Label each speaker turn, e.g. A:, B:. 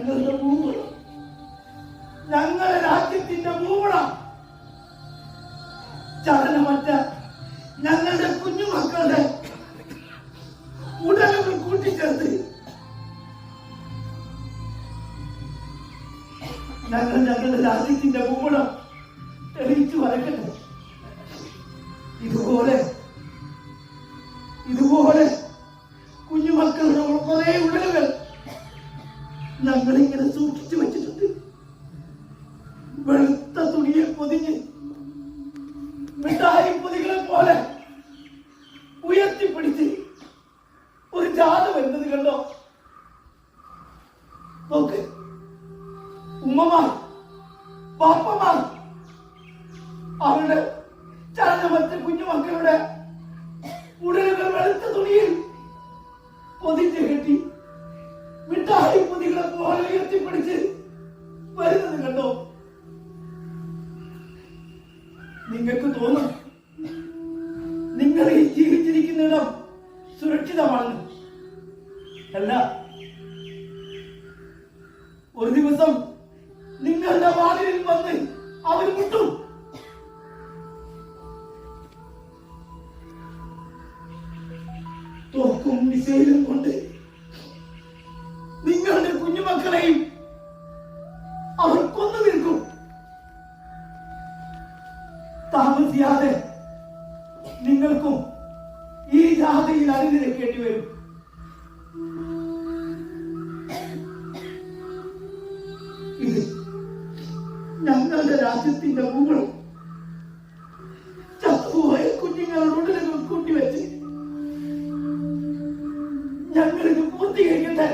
A: ഞങ്ങളുടെ ഭൂപടം, ഞങ്ങളുടെ രാജ്യത്തിന്റെ ഭൂപടം, ചലനമറ്റ ഞങ്ങളുടെ കുഞ്ഞുമക്കളുടെ ഉടലുകൾ കൂട്ടിച്ചേർത്ത് ഞങ്ങളുടെ രാജ്യത്തിന്റെ ഭൂപടം തെളിയിച്ചു വരക്കട്ടെ. ഇതുപോലെ കുഞ്ഞുമക്കളുടെ കുറെ ഉടലുകൾ ഞങ്ങളിങ്ങനെ സൂക്ഷിച്ചു വെച്ചിട്ടുണ്ട്. വെളുത്ത തുണിയെ പൊതിഞ്ഞ് മിഠായി പൊതികളെ പോലെ ഉയർത്തിപ്പിടിച്ച് ഒരു ജാഥ വരുന്നത് കണ്ടോ? നോക്ക്, ഉമ്മമാർ, പാപ്പമാർ അവരുടെ ചലനമറ്റ കുഞ്ഞുമക്കളുടെ ഉടലുകൾ വെളുത്ത തുണിയിൽ പൊതിഞ്ഞ് കെട്ടി മിഠായി പൊതികളെ പോലെ ഉയർത്തിപ്പിടിച്ച് വരുന്നത് കണ്ടോ? നിങ്ങൾക്ക് തോന്നും നിങ്ങൾ ഈ ജീവിച്ചിരിക്കുന്നിടം സുരക്ഷിതമാണെന്ന്. അല്ല, ഒരു ദിവസം നിങ്ങളുടെ വാതിലിൽ വന്ന് അവർ മുട്ടും. തോക്കും മിസൈലും കൊണ്ട് നിങ്ങളുടെ കുഞ്ഞുമക്കളെയും അവർ കൊന്നു നിൽക്കും. താമസിയാതെ നിങ്ങൾക്കും ഈ ജാഥയിൽ അണിനിരക്കേണ്ടി വരും. ഇത് ഞങ്ങളുടെ രാജ്യത്തിന്റെ ഭൂപടം ചത്തുപോയ കുഞ്ഞുങ്ങളുടെ ഉടലുകൾ കൂട്ടിവെച്ച് ഞങ്ങളിത് പൂർത്തീകരിക്കട്ടെ.